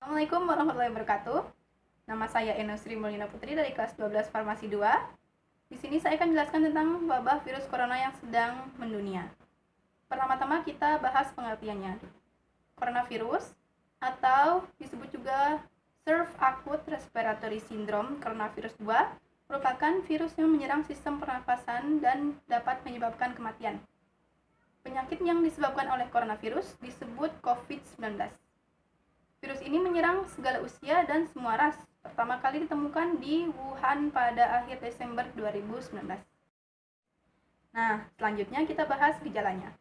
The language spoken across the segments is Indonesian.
Assalamualaikum warahmatullahi wabarakatuh. Nama saya Eno Sri Mulyana Putri dari kelas 12 Farmasi 2. Di sini saya akan menjelaskan tentang wabah virus corona yang sedang mendunia. Pertama-tama kita bahas pengertiannya. Coronavirus atau disebut juga Severe Acute Respiratory Syndrome coronavirus 2 merupakan virus yang menyerang sistem pernapasan dan dapat menyebabkan kematian. Penyakit yang disebabkan oleh coronavirus disebut COVID-19. Virus ini menyerang segala usia dan semua ras. Pertama kali ditemukan di Wuhan pada akhir Desember 2019. Nah, selanjutnya kita bahas gejalanya.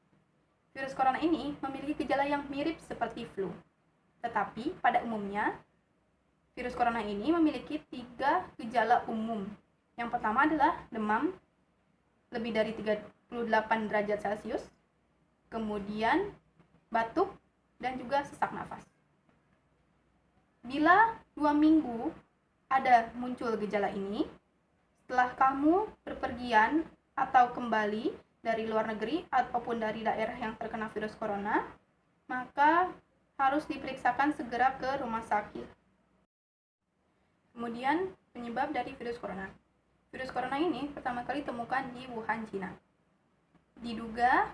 Virus corona ini memiliki gejala yang mirip seperti flu. Tetapi pada umumnya, virus corona ini memiliki 3 gejala umum. Yang pertama adalah demam lebih dari 38 derajat Celcius, kemudian batuk, dan juga sesak nafas. Bila 2 minggu ada muncul gejala ini, setelah kamu berpergian atau kembali dari luar negeri ataupun dari daerah yang terkena virus corona, maka harus diperiksakan segera ke rumah sakit. Kemudian penyebab dari virus corona. Virus corona ini pertama kali ditemukan di Wuhan, Cina. Diduga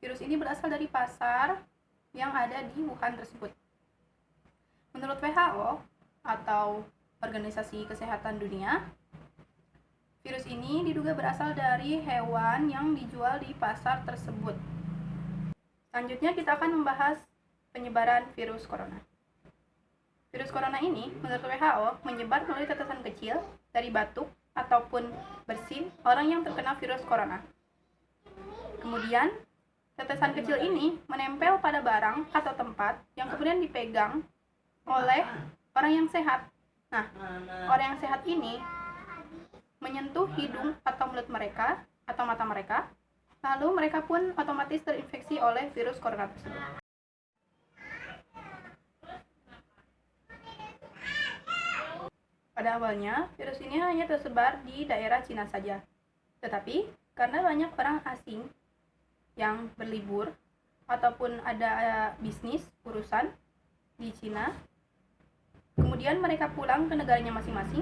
virus ini berasal dari pasar yang ada di Wuhan tersebut. Menurut WHO atau Organisasi Kesehatan Dunia, virus ini diduga berasal dari hewan yang dijual di pasar tersebut. Selanjutnya kita akan membahas penyebaran virus corona. Virus corona ini menurut WHO menyebar melalui tetesan kecil dari batuk ataupun bersin orang yang terkena virus corona. Kemudian, tetesan kecil ini menempel pada barang atau tempat yang kemudian dipegang oleh orang yang sehat. Nah, orang yang sehat ini menyentuh hidung atau mulut mereka atau mata mereka, lalu mereka pun otomatis terinfeksi oleh virus corona tersebut. Pada awalnya, virus ini hanya tersebar di daerah Cina saja. Tetapi, karena banyak orang asing yang berlibur ataupun ada bisnis urusan di Cina, kemudian mereka pulang ke negaranya masing-masing.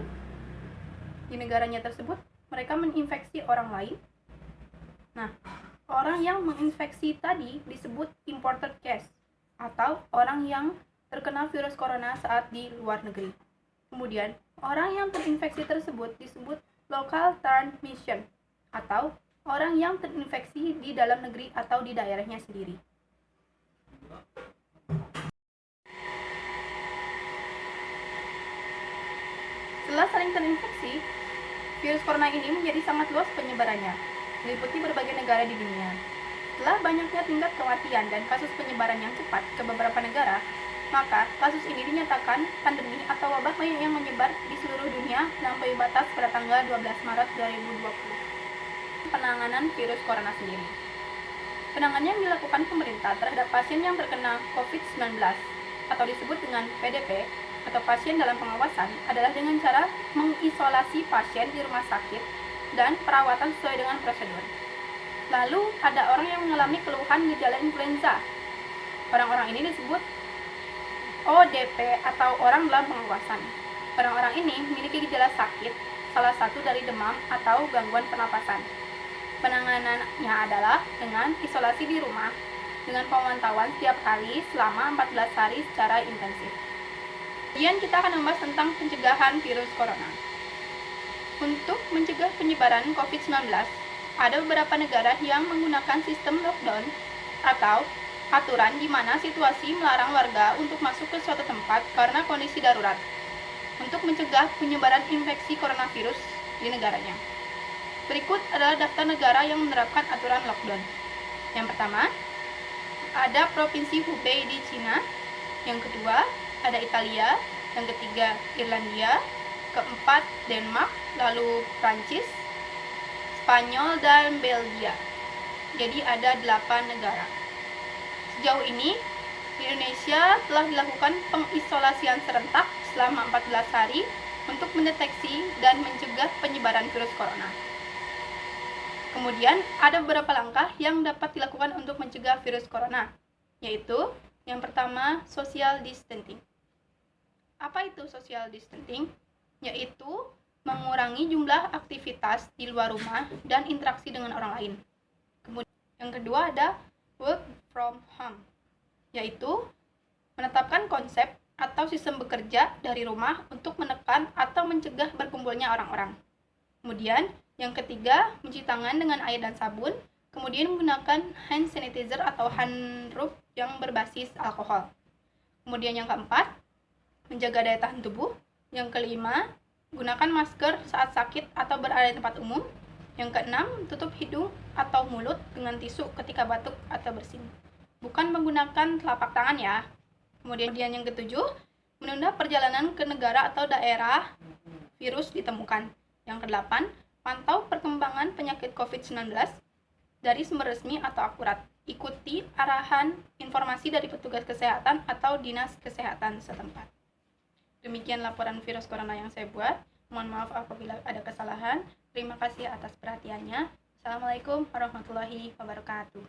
Di negaranya tersebut, mereka menginfeksi orang lain. Nah, orang yang menginfeksi tadi disebut imported case, atau orang yang terkena virus corona saat di luar negeri. Kemudian, orang yang terinfeksi tersebut disebut local transmission, atau orang yang terinfeksi di dalam negeri atau di daerahnya sendiri. Setelah saling terinfeksi, virus corona ini menjadi sangat luas penyebarannya, meliputi berbagai negara di dunia. Setelah banyaknya tingkat kematian dan kasus penyebaran yang cepat ke beberapa negara, maka kasus ini dinyatakan pandemi atau wabah yang menyebar di seluruh dunia sampai batas pada tanggal 12 Maret 2020. Penanganan virus corona sendiri. Penanganan yang dilakukan pemerintah terhadap pasien yang terkena COVID-19 atau disebut dengan PDP atau pasien dalam pengawasan adalah dengan cara mengisolasi pasien di rumah sakit dan perawatan sesuai dengan prosedur. Lalu ada orang yang mengalami keluhan gejala influenza. Orang-orang ini disebut ODP atau orang dalam pengawasan. Orang-orang ini memiliki gejala sakit, salah satu dari demam atau gangguan pernapasan. Penanganannya adalah dengan isolasi di rumah dengan pemantauan setiap hari selama 14 hari secara intensif. Kemudian kita akan membahas tentang pencegahan virus corona. Untuk mencegah penyebaran COVID-19, ada beberapa negara yang menggunakan sistem lockdown atau aturan di mana situasi melarang warga untuk masuk ke suatu tempat karena kondisi darurat untuk mencegah penyebaran infeksi coronavirus di negaranya. Berikut adalah daftar negara yang menerapkan aturan lockdown. Yang pertama, ada Provinsi Hubei di Cina. Yang kedua, ada Italia, yang ketiga Irlandia, keempat Denmark, lalu Prancis, Spanyol, dan Belgia. Jadi ada 8 negara. Sejauh ini, di Indonesia telah dilakukan pengisolasian serentak selama 14 hari untuk mendeteksi dan mencegah penyebaran virus corona. Kemudian, ada beberapa langkah yang dapat dilakukan untuk mencegah virus corona, yaitu yang pertama, social distancing. Apa itu social distancing? Yaitu mengurangi jumlah aktivitas di luar rumah dan interaksi dengan orang lain. Kemudian yang kedua ada work from home, yaitu menetapkan konsep atau sistem bekerja dari rumah untuk menekan atau mencegah berkumpulnya orang-orang. Kemudian yang ketiga, mencuci tangan dengan air dan sabun, kemudian menggunakan hand sanitizer atau hand rub yang berbasis alkohol. Kemudian yang keempat, menjaga daya tahan tubuh. Yang kelima, gunakan masker saat sakit atau berada di tempat umum. Yang keenam, tutup hidung atau mulut dengan tisu ketika batuk atau bersin. Bukan menggunakan telapak tangan ya. Kemudian yang ketujuh, menunda perjalanan ke negara atau daerah virus ditemukan. Yang kedelapan, pantau perkembangan penyakit COVID-19 dari sumber resmi atau akurat. Ikuti arahan informasi dari petugas kesehatan atau dinas kesehatan setempat. Demikian laporan virus corona yang saya buat. Mohon maaf apabila ada kesalahan. Terima kasih atas perhatiannya. Assalamualaikum warahmatullahi wabarakatuh.